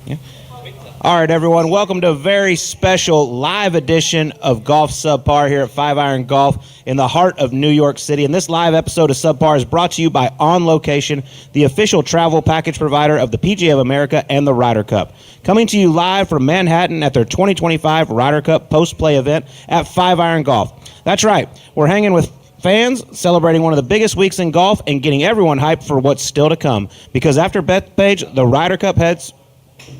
Yeah. All right, everyone. Welcome to a very special live edition of Golf Subpar here at 5 Iron Golf in the heart of New York City. And this live episode of Subpar is brought to you by On Location, the official travel package provider of the PGA of America and the Ryder Cup. Coming to you live from Manhattan at their 2025 Ryder Cup post-play event at 5 Iron Golf. That's right. We're hanging with fans, celebrating one of the biggest weeks in golf and getting everyone hyped for what's still to come. Because after Bethpage, the Ryder Cup heads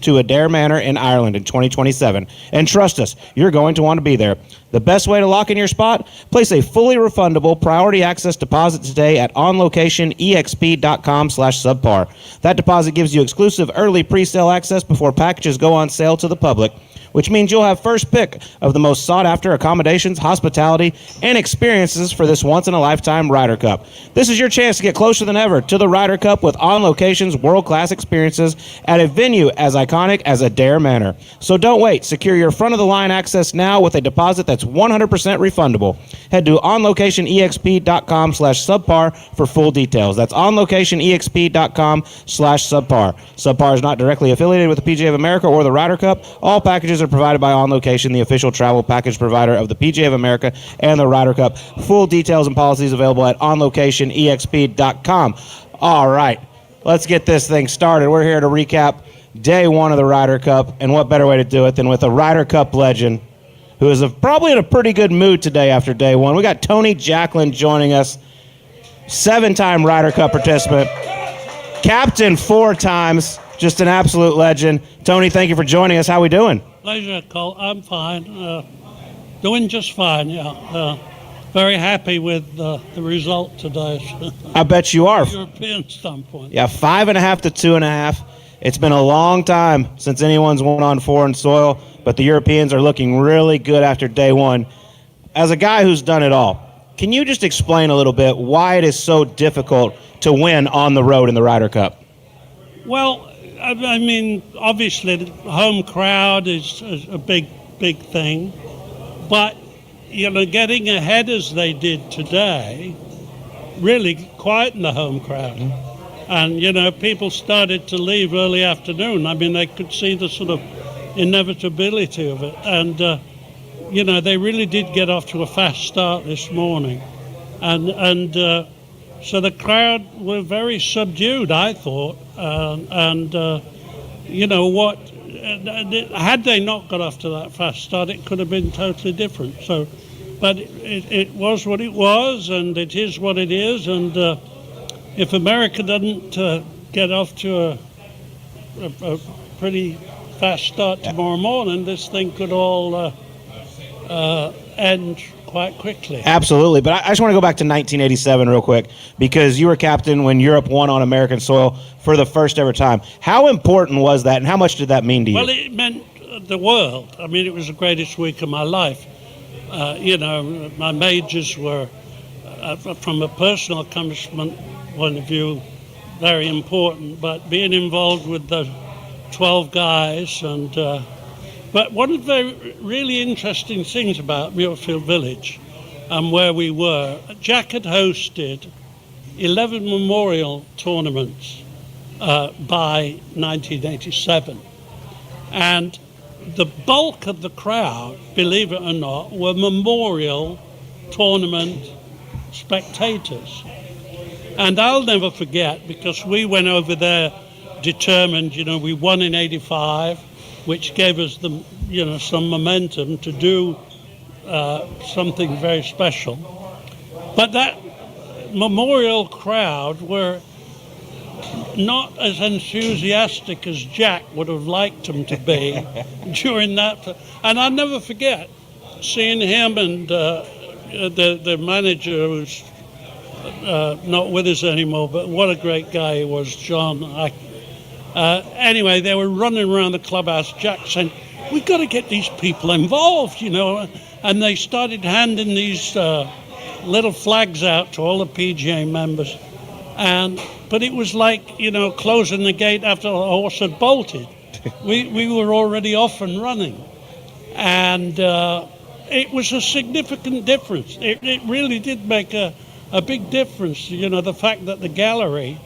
to Adair Manor in Ireland in 2027. And trust us, you're going to want to be there. The best way to lock in your spot? Place a fully refundable priority access deposit today at onlocationexp.com/subpar. That deposit gives you exclusive early pre-sale access before packages go on sale to the public, which means you'll have first pick of the most sought-after accommodations, hospitality, and experiences for this once-in-a-lifetime Ryder Cup. This is your chance to get closer than ever to the Ryder Cup with On Location's world-class experiences at a venue as iconic as Adair Manor. So don't wait. Secure your front-of-the-line access now with a deposit that's 100% refundable. Head to onlocationexp.com/subpar for full details. That's onlocationexp.com/subpar. Subpar is not directly affiliated with the PGA of America or the Ryder Cup. All packages are provided by On Location, the official travel package provider of the PGA of America and the Ryder Cup. Full details and policies available at onlocationexp.com. All right, let's get this thing started. We're here to recap day one of the Ryder Cup, and what better way to do it than with a Ryder Cup legend who is probably in a pretty good mood today after day one. We got Tony Jacklin joining us, 7-time Ryder Cup participant, captain 4 times, just an absolute legend. Tony, thank you for joining us. How we doing? Pleasure, Colt. I'm fine. Doing just fine, yeah. Very happy with the result today. I bet you are. European standpoint. Yeah, 5.5 to 2.5. It's been a long time since anyone's won on foreign soil, but the Europeans are looking really good after day one. As a guy who's done it all, can you just explain a little bit why it is so difficult to win on the road in the Ryder Cup? Well, I mean, obviously the home crowd is a big thing, but getting ahead as they did today really quietened the home crowd. And, people started to leave early afternoon. I mean, they could see the sort of inevitability of it. And, they really did get off to a fast start this morning. And so the crowd were very subdued, I thought. Had they not got off to that fast start, it could have been totally different. So, but it was what it was, and it is what it is. And if America doesn't get off to a pretty fast start tomorrow morning, this thing could all end quite quickly. Absolutely, but I just want to go back to 1987 real quick, because you were captain when Europe won on American soil for the first ever time. How important was that, and how much did that mean to you? Well, it meant the world. I mean, it was the greatest week of my life. My majors were, from a personal accomplishment point of view, very important, but being involved with the 12 guys and but one of the really interesting things about Muirfield Village and where we were, Jack had hosted 11 memorial tournaments by 1987. And the bulk of the crowd, believe it or not, were memorial tournament spectators. And I'll never forget, because we went over there determined, we won in 85, which gave us some momentum to do something very special. But that memorial crowd were not as enthusiastic as Jack would have liked them to be during that. And I'll never forget seeing him and the manager, who's not with us anymore, but what a great guy he was, John. Anyway, they were running around the clubhouse, Jack saying, "We've got to get these people involved, And they started handing these little flags out to all the PGA members. But it was like, closing the gate after the horse had bolted. We were already off and running. And it was a significant difference. It really did make a big difference, the fact that the gallery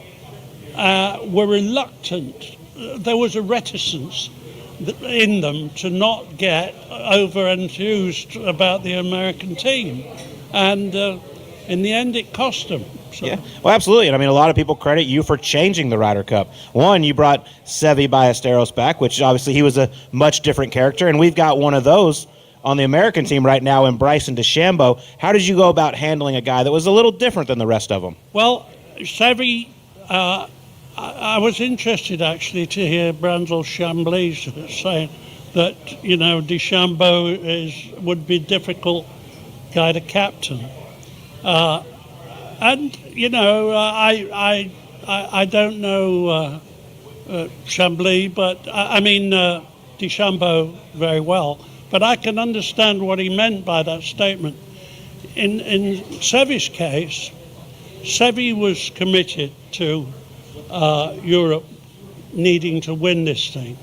were reluctant there was a reticence in them to not get over enthused about the American team, and in the end it cost them. So. Yeah, well, absolutely. And I mean, a lot of people credit you for changing the Ryder Cup. One, you brought Seve Ballesteros back, which obviously he was a much different character, and we've got one of those on the American team right now in Bryson DeChambeau. How did you go about handling a guy that was a little different than the rest of them? Well, Seve, I was interested actually to hear Brandel Chambly saying that, DeChambeau would be a difficult guy to captain. And I don't know Chambly, but I mean DeChambeau very well. But I can understand what he meant by that statement. In Seve's case, Seve was committed to Europe needing to win this thing,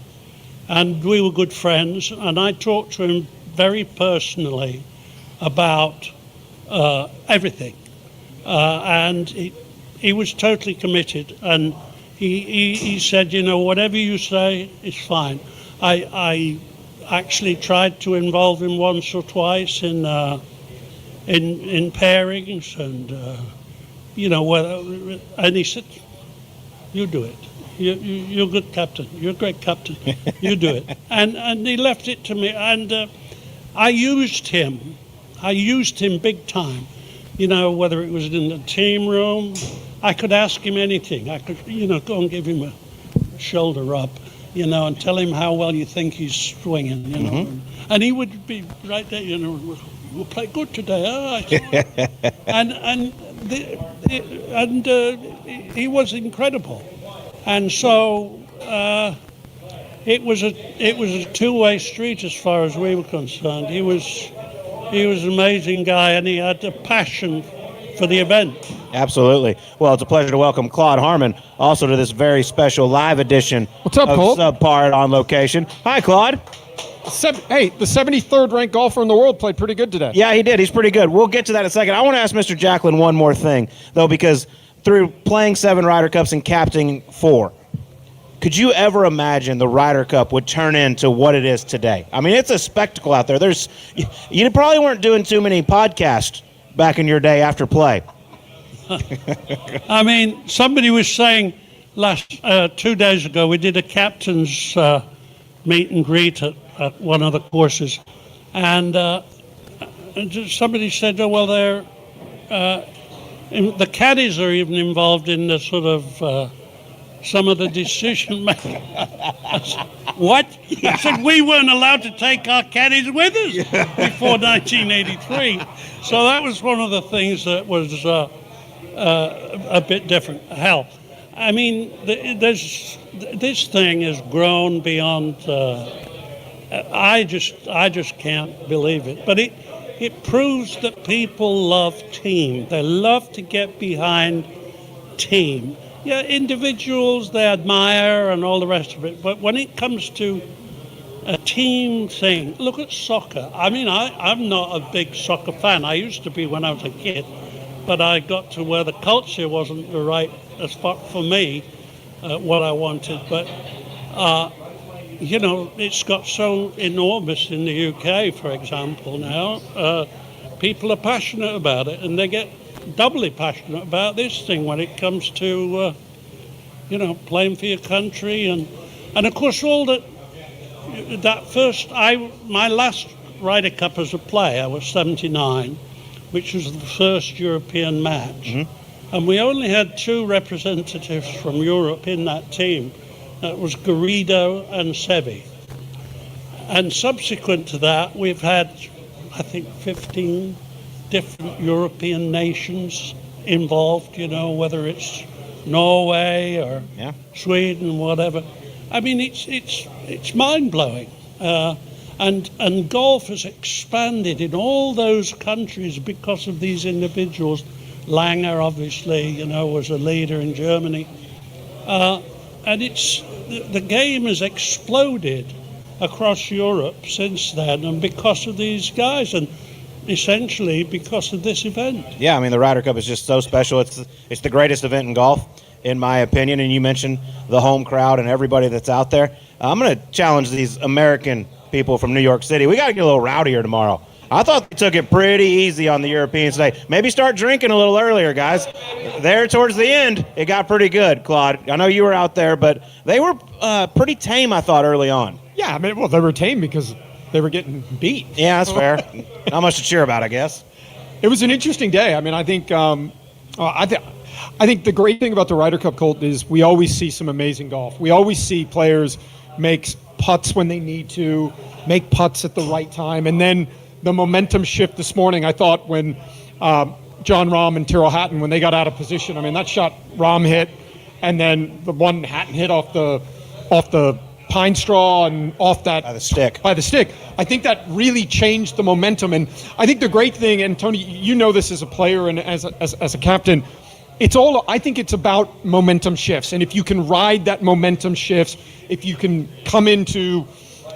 and we were good friends. And I talked to him very personally about everything. And he was totally committed, and he said, whatever you say is fine. I actually tried to involve him once or twice in pairings, and and he said, "You do it. You're a good captain. You're a great captain. You do it." And he left it to me, and I used him big time. Whether it was in the team room, I could ask him anything. I could, go and give him a shoulder rub, and tell him how well you think he's swinging, Mm-hmm. And he would be right there, we'll play good today. And he was incredible. And so it was a two-way street as far as we were concerned. He was an amazing guy, and he had a passion for the event. Absolutely. Well, it's a pleasure to welcome Claude Harmon also to this very special live edition What's up, of Colt? Subpar On Location. Hi, Claude. Hey, the 73rd ranked golfer in the world played pretty good today. Yeah, he did. He's pretty good. We'll get to that in a second. I want to ask Mr. Jacklin one more thing, though, because through playing 7 Ryder Cups and captaining 4, could you ever imagine the Ryder Cup would turn into what it is today? I mean, it's a spectacle out there. You probably weren't doing too many podcasts back in your day after play. I mean, somebody was saying 2 days ago, we did a captain's meet and greet at one of the courses, and somebody said, "Oh, well, the caddies are even involved in the sort of some of the decision making." I said, what? I said, we weren't allowed to take our caddies with us before 1983. So that was one of the things that was a bit different. Hell, I mean, this thing has grown beyond. I just can't believe it. But it proves that people love team. They love to get behind team. Yeah, individuals they admire and all the rest of it. But when it comes to a team thing, look at soccer. I mean, I'm not a big soccer fan. I used to be when I was a kid. But I got to where the culture wasn't the right spot for me, what I wanted. But, it's got so enormous in the UK, for example, now. People are passionate about it, and they get doubly passionate about this thing when it comes to, playing for your country. And of course, all that first, my last Ryder Cup as a player, I was 79, which was the first European match. Mm-hmm. And we only had 2 representatives from Europe in that team. That was Garrido and Seve. And subsequent to that, we've had, I think, 15 different European nations involved, whether it's Norway or Sweden, whatever. I mean, it's mind-blowing. And golf has expanded in all those countries because of these individuals. Langer, obviously, was a leader in Germany. And the game has exploded across Europe since then, and because of these guys, and essentially because of this event. Yeah, I mean, the Ryder Cup is just so special. It's the greatest event in golf. in my opinion. And you mentioned the home crowd and everybody that's out there. I'm going to challenge these American people from New York City. We got to get a little rowdier tomorrow. I thought they took it pretty easy on the Europeans today. Maybe start drinking a little earlier, guys. There towards the end, it got pretty good, Claude. I know you were out there, but they were pretty tame, I thought, early on. Yeah, I mean, well, they were tame because they were getting beat. Yeah, that's fair. Not much to cheer about, I guess. It was an interesting day. I mean, I think the great thing about the Ryder Cup, Colt, is we always see some amazing golf. We always see players make putts when they need to, make putts at the right time, and then the momentum shift this morning, I thought, when John Rahm and Tyrrell Hatton, when they got out of position, I mean, that shot Rahm hit, and then the one Hatton hit off the pine straw and off that by the stick. I think that really changed the momentum, and I think the great thing, and Tony, you know this as a player and as a captain, I think it's about momentum shifts, and if you can ride that momentum shifts, if you can come into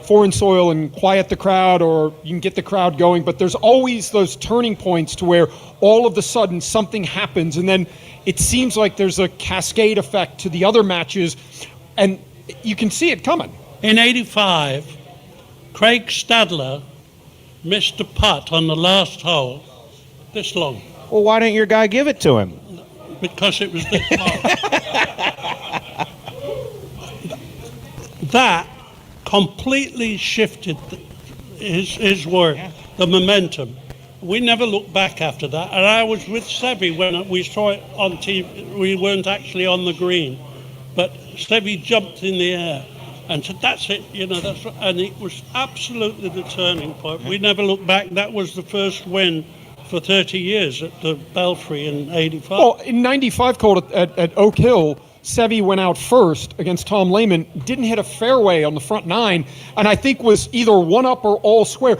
foreign soil and quiet the crowd, or you can get the crowd going, but there's always those turning points to where all of a sudden something happens, and then it seems like there's a cascade effect to the other matches, and you can see it coming. In '85, Craig Stadler missed a putt on the last hole this long. Well, why didn't your guy give it to him? Because it was this long. That completely shifted his work, the momentum. We never looked back after that. And I was with Seve when we saw it on TV. We weren't actually on the green, but Seve jumped in the air and said, "That's it." And it was absolutely the turning point. We never looked back. That was the first win for 30 years at the Belfry in '85. Well, in '95, Colt, at Oak Hill, Seve went out first against Tom Lehman, didn't hit a fairway on the front nine, and I think was either one up or all square.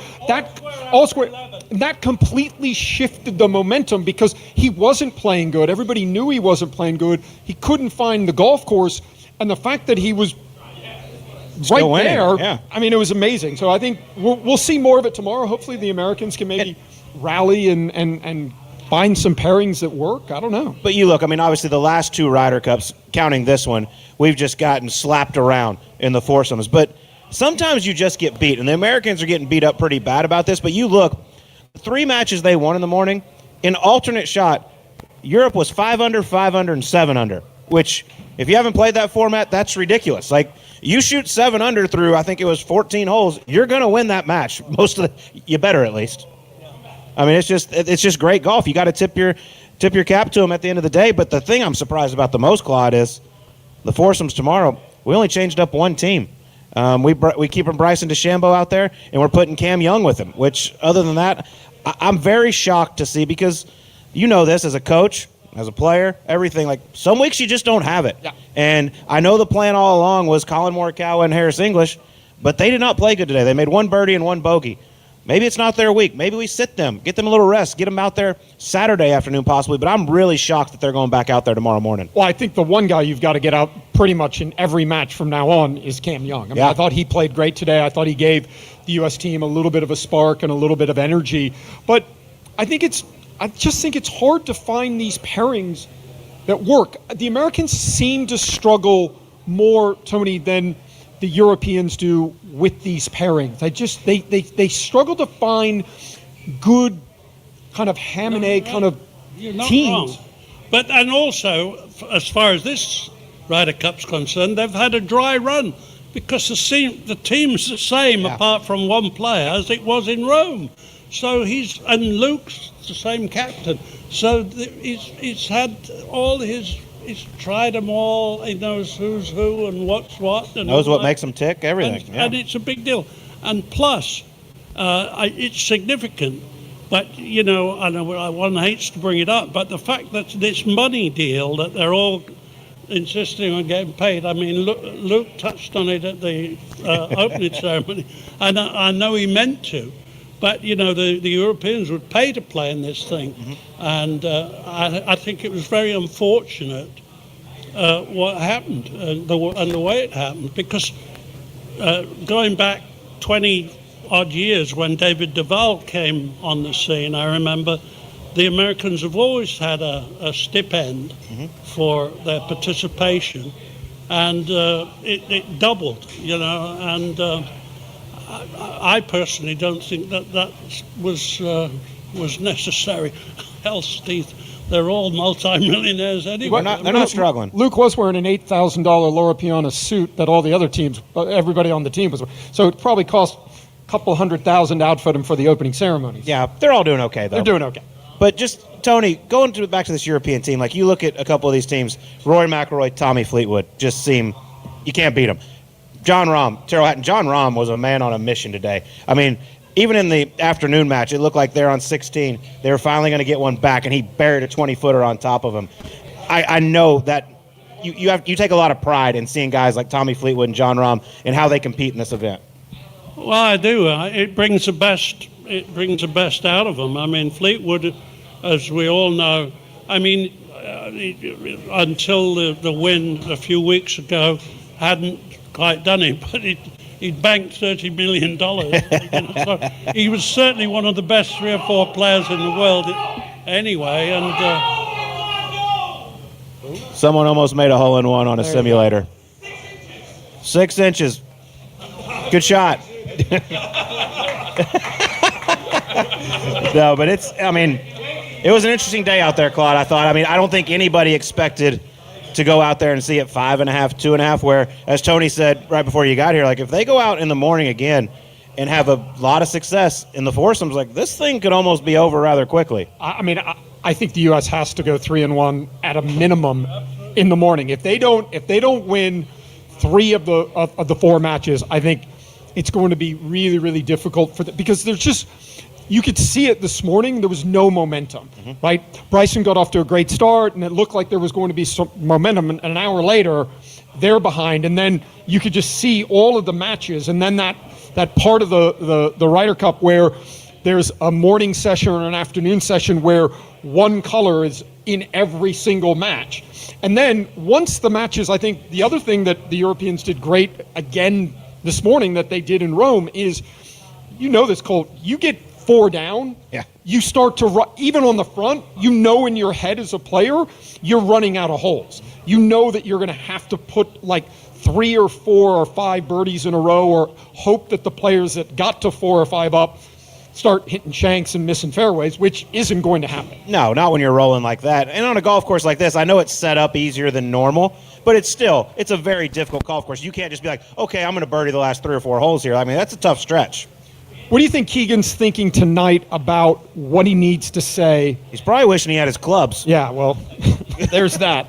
All square. That completely shifted the momentum because he wasn't playing good. Everybody knew he wasn't playing good. He couldn't find the golf course, and the fact that he was right there, yeah. I mean, it was amazing. So I think we'll see more of it tomorrow. Hopefully the Americans can maybe rally and find some pairings that work. I don't know. But you look, I mean, obviously the last two Ryder Cups, counting this one, we've just gotten slapped around in the foursomes. But sometimes you just get beat, and the Americans are getting beat up pretty bad about this. But you look, the three matches they won in the morning, in alternate shot, Europe was 5 under, 5 under, and 7 under, which if you haven't played that format, that's ridiculous. Like, you shoot 7 under through, I think it was 14 holes, you're going to win that match. You better at least. I mean, it's just great golf. You got to tip your cap to them at the end of the day. But the thing I'm surprised about the most, Claude, is the foursomes tomorrow. We only changed up one team. We keeping Bryson DeChambeau out there, and we're putting Cam Young with him. Which, other than that, I'm very shocked to see, because you know this as a coach, as a player, everything. Like, some weeks you just don't have it. Yeah. And I know the plan all along was Colin Morikawa and Harris English, but they did not play good today. They made one birdie and one bogey. Maybe it's not their week. Maybe we sit them, get them a little rest, get them out there Saturday afternoon possibly. But I'm really shocked that they're going back out there tomorrow morning. Well, I think the one guy you've got to get out pretty much in every match from now on is Cam Young. I mean, I thought he played great today. I thought he gave the U.S. team a little bit of a spark and a little bit of energy. But I just think it's hard to find these pairings that work. The Americans seem to struggle more, Tony, than the Europeans do with these pairings. They struggle to find good kind of ham and egg kind of teams. Wrong. But and also, as far as this Ryder Cup's concerned, they've had a dry run because the team's the same apart from one player as it was in Rome. So and Luke's the same captain. So he's had all he's tried them all. He knows who's who and what's what. And knows what makes them tick, everything. And it's a big deal. And plus, it's significant. But, I know one hates to bring it up, but the fact that this money deal that they're all insisting on getting paid, I mean, Luke touched on it at the opening ceremony, and I know he meant to. But, the Europeans would pay to play in this thing. Mm-hmm. And I think it was very unfortunate what happened and the way it happened. Because going back 20-odd years when David Duval came on the scene, I remember the Americans have always had a stipend for their participation, and it doubled, and I personally don't think that was necessary. Hell, Steve, they're all multi-millionaires anyway. They're not struggling. Luke was wearing an $8,000 Laura Piana suit that all the other teams, everybody on the team was wearing. So it probably cost a couple $100,000 to outfit him for the opening ceremonies. Yeah, they're all doing okay, though. They're doing okay. But just, Tony, back to this European team, like you look at a couple of these teams, Rory McIlroy, Tommy Fleetwood, just seem, you can't beat them. John Rahm, Tyrrell Hatton. John Rahm was a man on a mission today. I mean, even in the afternoon match, it looked like they're on 16. They were finally going to get one back, and he buried a 20-footer on top of him. I know that you take a lot of pride in seeing guys like Tommy Fleetwood and John Rahm and how they compete in this event. Well, I do. It brings the best. It brings the best out of them. I mean, Fleetwood, as we all know, until the win a few weeks ago, hadn't quite done it, but he'd banked $30 million. So he was certainly one of the best 3 or 4 players in the world anyway. And someone almost made a hole-in-one on a simulator. 6 inches. Good shot. No, but it was an interesting day out there, Claude, I thought. I don't think anybody expected to go out there and see it 5.5, 2.5, where, as Tony said right before you got here, like if they go out in the morning again and have a lot of success in the foursomes, like this thing could almost be over rather quickly. I think the U.S. has to go 3-1 at a minimum in the morning. If they don't win 3 of the 4 matches, I think it's going to be really, really difficult because there's just, you could see it this morning. There was no momentum, right? Bryson got off to a great start, and it looked like there was going to be some momentum. And an hour later, they're behind, and then you could just see all of the matches, and then that part of the Ryder Cup where there's a morning session or an afternoon session where one color is in every single match. And then once the matches, I think the other thing that the Europeans did great again this morning that they did in Rome is, this, Colt, you get 4 down, you start to run, even on the front, in your head as a player, you're running out of holes. You know that you're going to have to put like 3 or 4 or 5 birdies in a row, or hope that the players that got to 4 or 5 up start hitting shanks and missing fairways, which isn't going to happen. No, not when you're rolling like that. And on a golf course like this, I know it's set up easier than normal, but it's a very difficult golf course. You can't just be like, okay, I'm going to birdie the last 3 or 4 holes here. That's a tough stretch. What do you think Keegan's thinking tonight about what he needs to say? He's probably wishing he had his clubs. Yeah, well, there's that.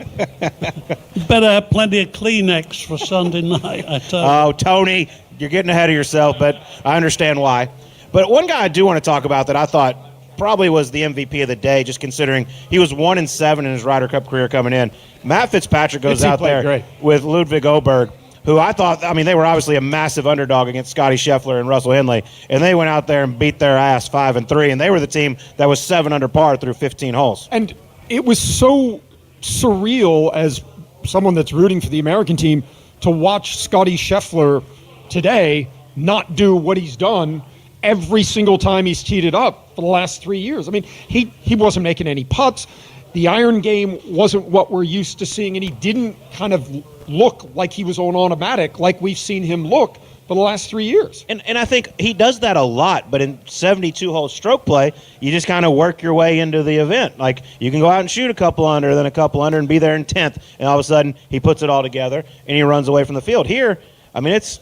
You better have plenty of Kleenex for Sunday night, I tell you. Oh, Tony, you're getting ahead of yourself, but I understand why. But one guy I do want to talk about that I thought probably was the MVP of the day, just considering he was 1-7 in his Ryder Cup career coming in. Matt Fitzpatrick goes out there great with Ludwig Åberg, who I thought, they were obviously a massive underdog against Scotty Scheffler and Russell Henley, and they went out there and beat their ass 5-3, and they were the team that was 7 under par through 15 holes. And it was so surreal as someone that's rooting for the American team to watch Scotty Scheffler today not do what he's done every single time he's teed it up for the last 3 years. He wasn't making any putts. The iron game wasn't what we're used to seeing, and he didn't kind of look like he was on automatic like we've seen him look for the last 3 years. And I think he does that a lot, but in 72-hole stroke play, you just kind of work your way into the event. Like, you can go out and shoot a couple under, then a couple under, and be there in 10th, and all of a sudden he puts it all together, and he runs away from the field. Here, it's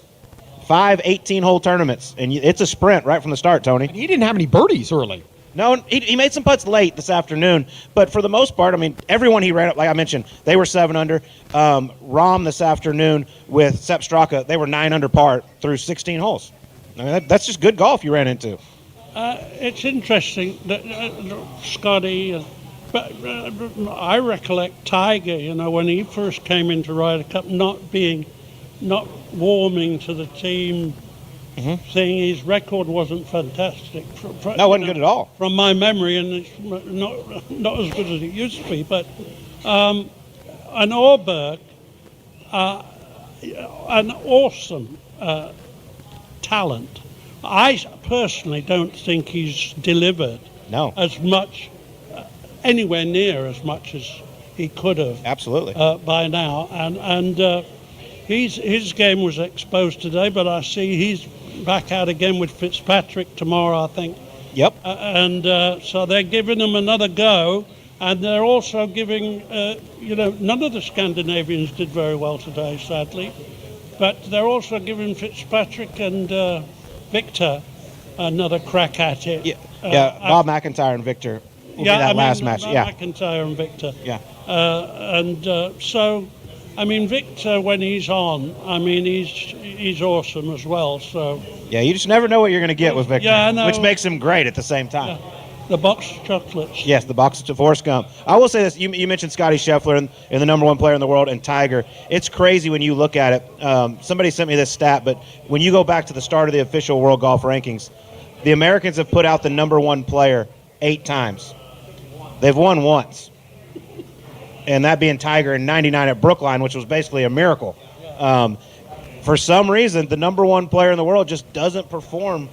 5 18-hole tournaments, and it's a sprint right from the start, Tony. And he didn't have any birdies early. No, he made some putts late this afternoon, but for the most part, everyone he ran up, like I mentioned, they were 7 under. Rahm this afternoon with Sepp Straka, they were 9 under par through 16 holes. That's just good golf you ran into. It's interesting that Scotty, but I recollect Tiger, when he first came into Ryder Cup, not warming to the team, saying his record wasn't fantastic. No, it wasn't good at all. From my memory, and it's not as good as it used to be. But an Åberg, an awesome talent. I personally don't think he's delivered as much anywhere near as much as he could have. Absolutely. By now, and his game was exposed today, but I see he's back out again with Fitzpatrick tomorrow, I think. Yep. So they're giving him another go, and they're also giving, none of the Scandinavians did very well today, sadly, but they're also giving Fitzpatrick and Victor another crack at it. Bob McIntyre and Victor will be that last match. McIntyre and Victor. Yeah. So, I mean, Victor, when he's on, I mean, he's awesome as well. So. Yeah, you just never know what you're going to get with Victor. Yeah, I know. Which makes him great at the same time. Yeah. The box of chocolates. Yes, the box of Forrest Gump. I will say this: you mentioned Scotty Scheffler and the number one player in the world, and Tiger. It's crazy when you look at it. Somebody sent me this stat, but when you go back to the start of the official World Golf Rankings, the Americans have put out the number one player 8 times. They've won once, and that being Tiger in '99 at Brookline, which was basically a miracle. For some reason, the number one player in the world just doesn't perform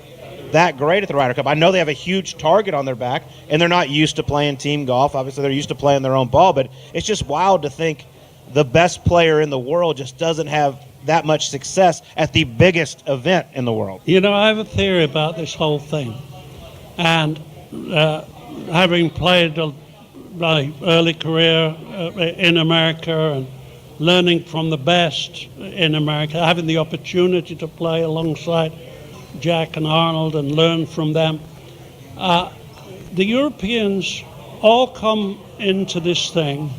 that great at the Ryder Cup. I know they have a huge target on their back, and they're not used to playing team golf. Obviously, they're used to playing their own ball, but it's just wild to think the best player in the world just doesn't have that much success at the biggest event in the world. You know, I have a theory about this whole thing, and having played my early career in America and learning from the best in America, having the opportunity to play alongside Jack and Arnold and learn from them. The Europeans all come into this thing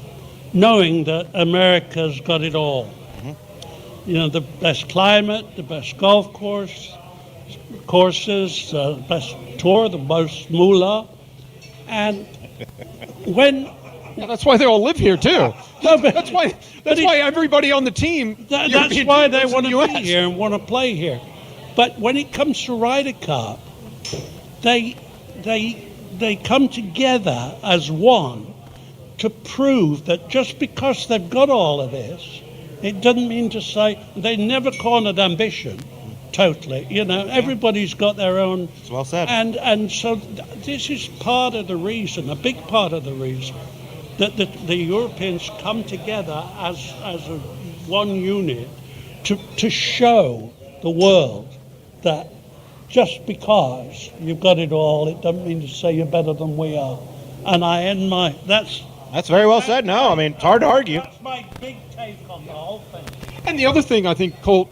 knowing that America's got it all. Mm-hmm. You know, the best climate, the best golf courses, the best tour, the most moolah. And when... Yeah, that's why they all live here, too. No, but, that's why everybody on the team... That's why they want to be here and want to play here. But when it comes to Ryder Cup, they come together as one to prove that just because they've got all of this, it doesn't mean to say they never cornered ambition. Totally, you know, everybody's got their own. It's well said. And so this is part of the reason, a big part of the reason, that the Europeans come together as a one unit to show the world that just because you've got it all, it doesn't mean to say you're better than we are. And I end my that's very well said. No, I mean, it's hard to argue. That's my big take on the whole thing. And the other thing I think, Colt,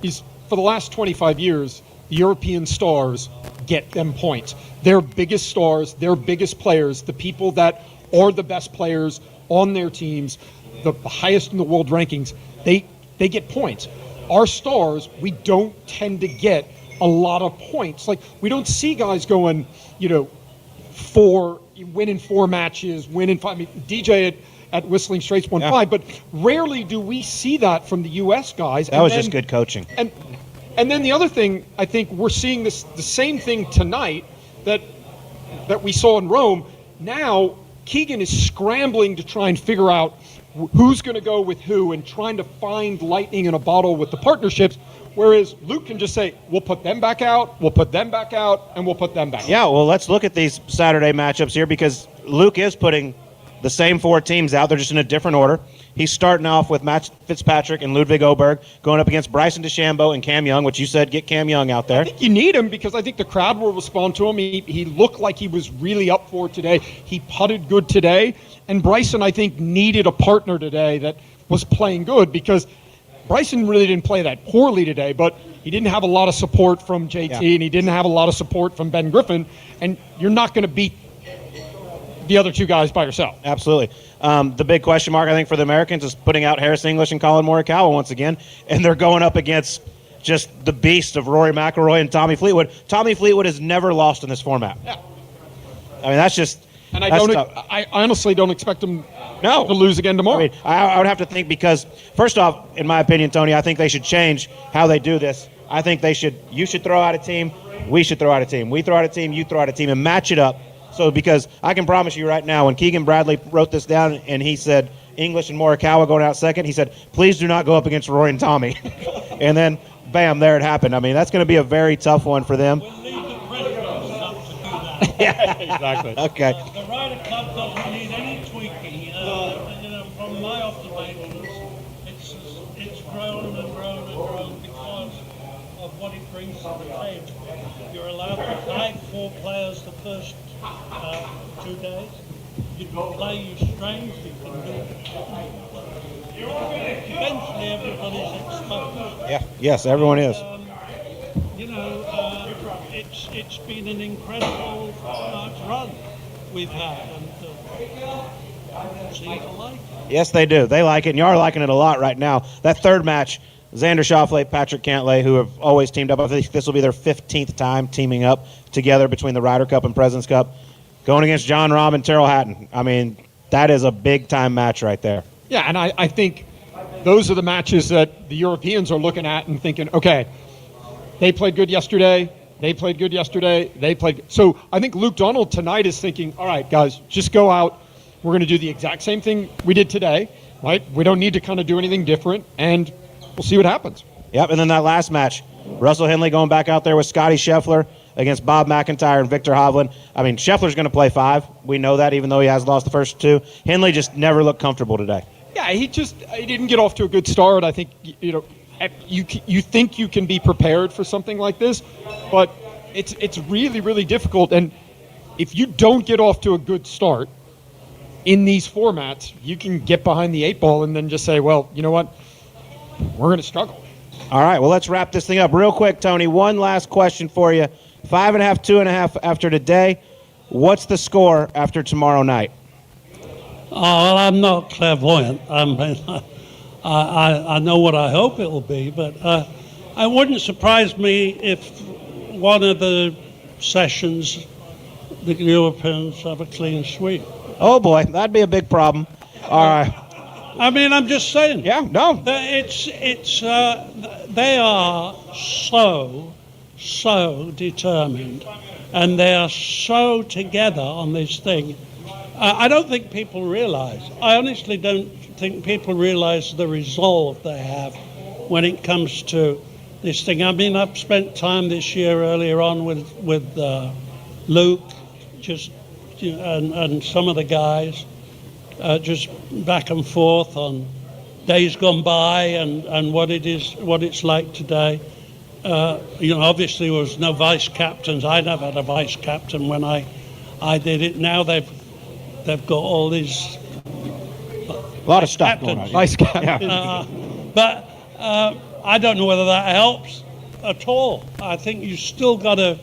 is for the last 25 years, the European stars get them points. Their biggest stars, their biggest players, the people that are the best players on their teams, the highest in the world rankings, they get points. Our stars, we don't tend to get a lot of points. Like, we don't see guys going, winning 4 matches, winning 5. I mean, DJ at Whistling Straits won 5, but rarely do we see that from the U.S. guys. That was just good coaching. And then the other thing, I think we're seeing the same thing tonight that we saw in Rome. Now, Keegan is scrambling to try and figure out who's going to go with who and trying to find lightning in a bottle with the partnerships, whereas Luke can just say, we'll put them back out, we'll put them back out, and we'll put them back out. Yeah, well, let's look at these Saturday matchups here because Luke is putting the same 4 teams out. They're just in a different order. He's starting off with Matt Fitzpatrick and Ludwig Oberg going up against Bryson DeChambeau and Cam Young, which you said get Cam Young out there. I think you need him because I think the crowd will respond to him. He looked like he was really up for it today. He putted good today. And Bryson, I think, needed a partner today that was playing good because Bryson really didn't play that poorly today, but he didn't have a lot of support from JT and he didn't have a lot of support from Ben Griffin. And you're not going to beat the other 2 guys by yourself. Absolutely. The big question mark, I think, for the Americans is putting out Harris English and Colin Morikawa once again, and they're going up against just the beast of Rory McIlroy and Tommy Fleetwood. Tommy Fleetwood has never lost in this format. Yeah. I mean, that's just... And I honestly don't expect him to lose again tomorrow. I mean, I would have to think because, first off, in my opinion, Tony, I think they should change how they do this. I think you should throw out a team, we should throw out a team. We throw out a team, you throw out a team, and match it up. So because I can promise you right now, when Keegan Bradley wrote this down and he said English and Morikawa going out second, he said, please do not go up against Rory and Tommy. And then, bam, there it happened. I mean, that's going to be a very tough one for them. Exactly. Okay. The Ryder Cup doesn't need any tweaking. From my observations, it's grown and grown and grown because of what it brings to the table. You're allowed to play 4 players the first 2 days. You can play your strengths. You can do. Eventually, everybody's exposed. Yeah. Yes, everyone is. It's been an incredible run we've had, and seem to like it. Yes, they do. They like it, and you are liking it a lot right now. That third match, Xander Schauffele, Patrick Cantlay, who have always teamed up. I think this will be their 15th time teaming up together between the Ryder Cup and President's Cup. Going against John Rahm and Terrell Hatton. I mean, that is a big-time match right there. Yeah, and I think those are the matches that the Europeans are looking at and thinking, okay, they played good yesterday. They played good yesterday. So I think Luke Donald tonight is thinking, all right, guys, just go out. We're going to do the exact same thing we did today, right? We don't need to kind of do anything different, and we'll see what happens. Yep, and then that last match, Russell Henley going back out there with Scotty Scheffler against Bob McIntyre and Victor Hovland. I mean, Scheffler's going to play 5. We know that, even though he has lost the first 2. Henley just never looked comfortable today. Yeah, he didn't get off to a good start. I think, you think you can be prepared for something like this, but it's really, really difficult. And if you don't get off to a good start in these formats, you can get behind the 8 ball and then just say, well, you know what, we're going to struggle. All right, well, let's wrap this thing up real quick, Tony. One last question for you. 5.5, 2.5 after today. What's the score after tomorrow night? Oh, well, I'm not clairvoyant. I know what I hope it will be, but it wouldn't surprise me if one of the sessions the Europeans have a clean sweep. Oh, boy, that'd be a big problem. All right. I mean, I'm just saying. Yeah, no. They are so determined, and they are so together on this thing. I don't think people realize. I honestly don't think people realize the resolve they have when it comes to this thing. I mean, I've spent time this year earlier on with Luke, and some of the guys, just back and forth on days gone by and what it's like today. Obviously there was no vice captains. I never had a vice captain when I did it. Now they've got all these A lot of stuff going on. Vice captain. But I don't know whether that helps at all. I think you still got to,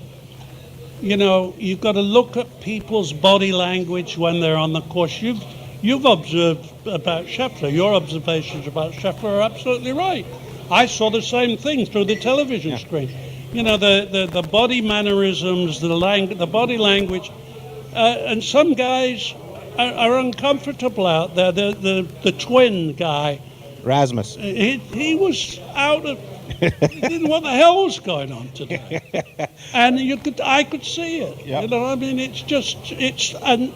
you've got to look at people's body language when they're on the course. You've observed about Scheffler. Your observations about Scheffler are absolutely right. I saw the same thing through the television screen. The body mannerisms, the body language, and some guys are uncomfortable out there. The twin guy, Rasmus. he was out of. He didn't know what the hell was going on today, and I could see it. Yep. And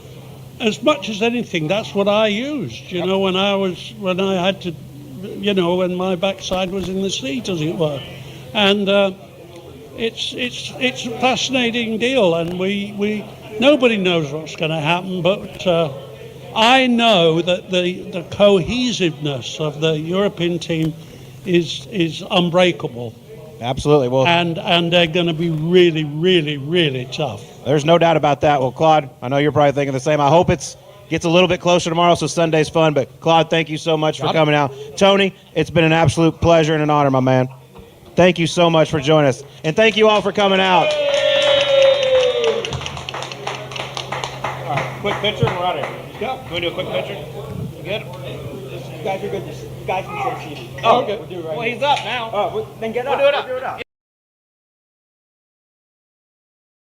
as much as anything, that's what I used. When I had to, when my backside was in the seat, as it were, and it's a fascinating deal, and we nobody knows what's going to happen, but I know that the cohesiveness of the European team is unbreakable. Absolutely. Well, and they're going to be really, really, really tough. There's no doubt about that. Well, Claude, I know you're probably thinking the same. I hope it gets a little bit closer tomorrow, so Sunday's fun. But, Claude, thank you so much for coming out. Tony, it's been an absolute pleasure and an honor, my man. Thank you so much for joining us. And thank you all for coming out. All right, quick picture and we're out of here. Go. Can we do a quick picture? You good? You guys are good. You guys can say cheating. Oh, okay. We'll do it right Well, now. he's up now. Oh, then get up. We'll do it up. We'll do it up.